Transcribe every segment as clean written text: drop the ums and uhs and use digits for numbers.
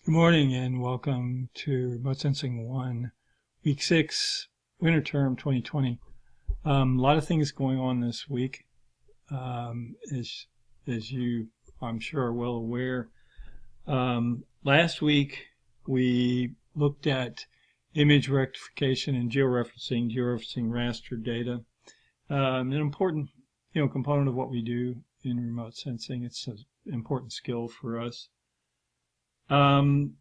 Good morning and welcome to Remote Sensing 1, Week 6, Winter Term 2020. A lot of things going on this week, as you, I'm sure, are well aware. Last week we looked at image rectification and georeferencing raster data. An important, component of what we do in remote sensing. It's an important skill for us. And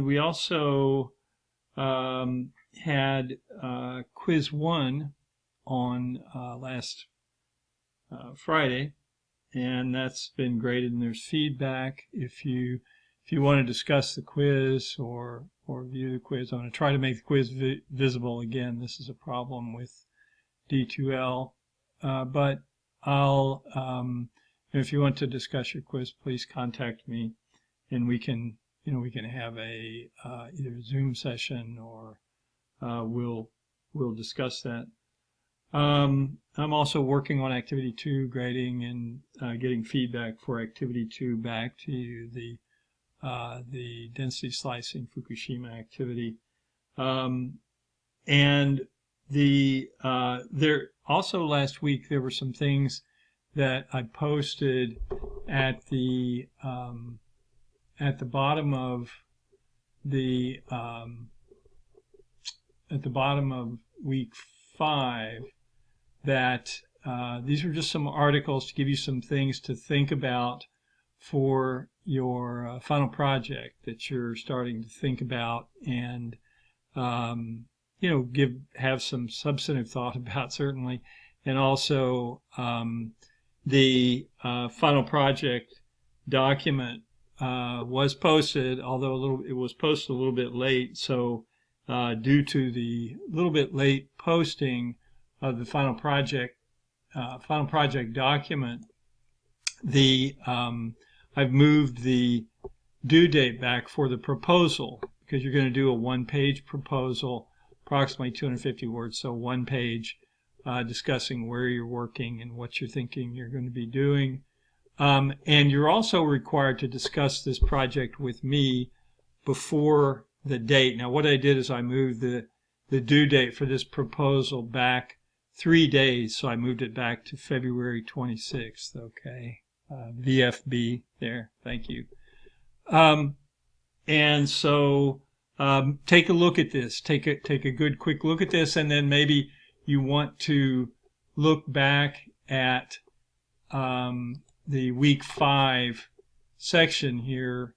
we also had quiz 1 on last Friday, and that's been graded, and there's feedback. If you want to discuss the quiz or view the quiz, I'm going to try to make the quiz visible again. This is a problem with D2L, but I'll if you want to discuss your quiz, please contact me. And we can have a either a Zoom session or we'll discuss that. I'm also working on Activity 2 grading and getting feedback for Activity 2 back to you, the density slicing Fukushima activity. And there also last week there were some things that I posted at the bottom of week 5 that these are just some articles to give you some things to think about for your final project that you're starting to think about and have some substantive thought about, certainly. And also the final project document was posted, although it was posted a little bit late. So due to the little bit late posting of the final project document, I've moved the due date back for the proposal, because you're going to do a one-page proposal, approximately 250 words, so one page discussing where you're working and what you're thinking you're going to be doing. And you're also required to discuss this project with me before the date. Now, what I did is I moved the due date for this proposal back 3 days. So I moved it back to February 26th. Okay. VFB there. Thank you. And so take a look at this. Take a good quick look at this, and then maybe you want to look back at the week 5 section here,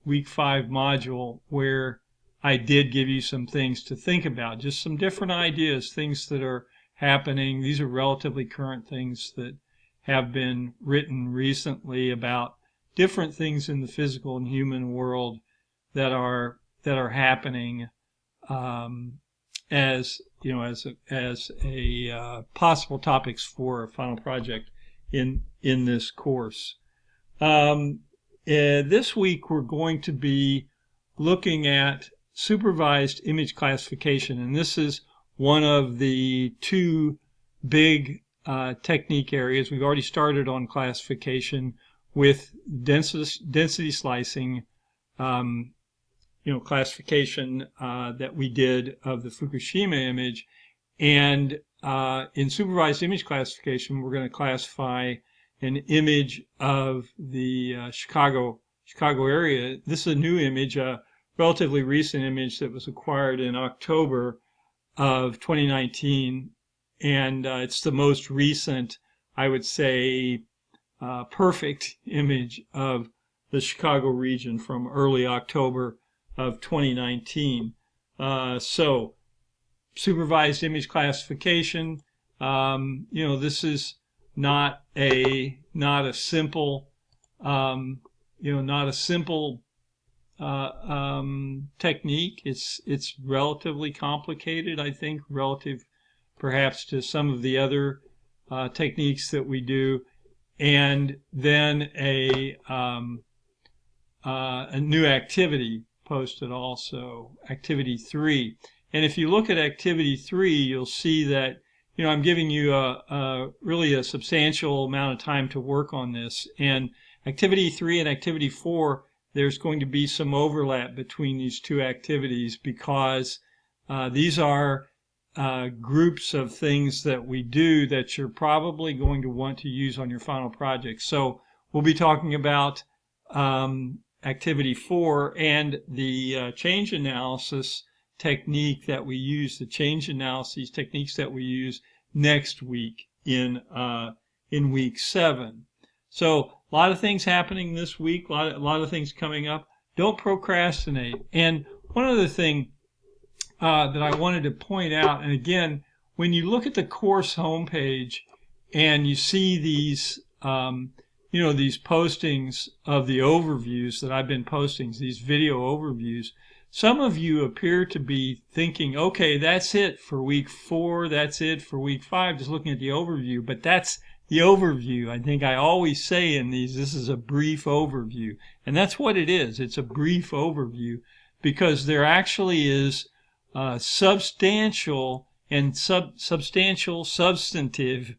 week 5 module, where I did give you some things to think about, just some different ideas, things that are happening. These are relatively current things that have been written recently about different things in the physical and human world that are happening as possible topics for a final project in this course. This week we're going to be looking at supervised image classification, and this is one of the 2 big technique areas. We've already started on classification with density slicing, classification that we did of the Fukushima image. And in supervised image classification, we're going to classify an image of the Chicago area. This is a new image, a relatively recent image that was acquired in October of 2019. And it's the most recent, I would say, perfect image of the Chicago region from early October of 2019. So supervised image classification, this is not a simple technique. It's relatively complicated, I think, relative perhaps to some of the other techniques that we do. And then a new activity posted also, Activity 3. And if you look at Activity 3, you'll see that I'm giving you really a substantial amount of time to work on this. And Activity 3 and Activity 4 there's going to be some overlap between these two activities because these are groups of things that we do that you're probably going to want to use on your final project. So we'll be talking about activity 4 and the change analysis technique that we use, the change analysis techniques that we use next week in week 7. So a lot of things happening this week, a lot of things coming up. Don't procrastinate. And one other thing that I wanted to point out, and again, when you look at the course homepage and you see these, these postings of the overviews that I've been posting, these video overviews, some of you appear to be thinking, okay, that's it for week 4, that's it for week 5, just looking at the overview, but that's the overview. I think I always say in these, this is a brief overview, and that's what it is. It's a brief overview because there actually is substantial substantive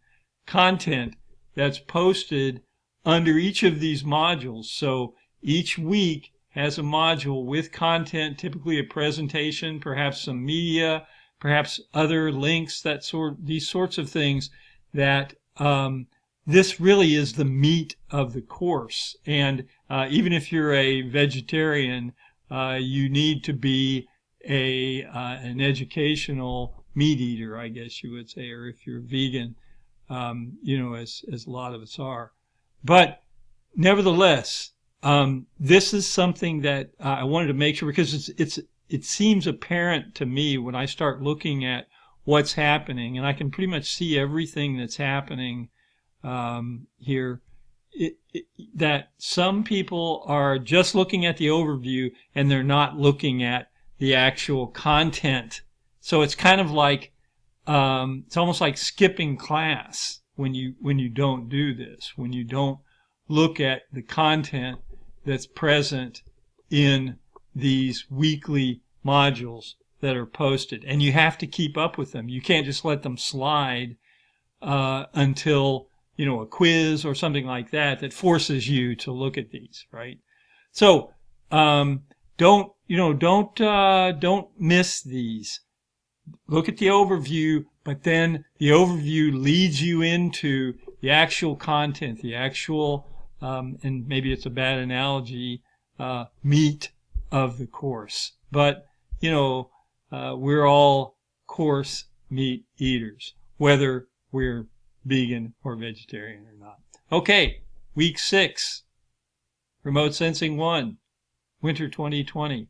content that's posted under each of these modules. So each week has a module with content, typically a presentation, perhaps some media, perhaps other links, these sorts of things that this really is the meat of the course. And even if you're a vegetarian, you need to be an educational meat eater, I guess you would say, or if you're vegan, as a lot of us are. But nevertheless, this is something that I wanted to make sure, because it seems apparent to me when I start looking at what's happening, and I can pretty much see everything that's happening here, that some people are just looking at the overview and they're not looking at the actual content. So it's kind of like it's almost like skipping class when you don't do this, when you don't look at the content that's present in these weekly modules that are posted, and you have to keep up with them. You can't just let them slide until a quiz or something like that forces you to look at these, right? So don't miss these. Look at the overview, but then the overview leads you into the actual content, the actual, and maybe it's a bad analogy, meat of the course. But, we're all course meat eaters, whether we're vegan or vegetarian or not. Okay, week 6, Remote Sensing 1, Winter 2020.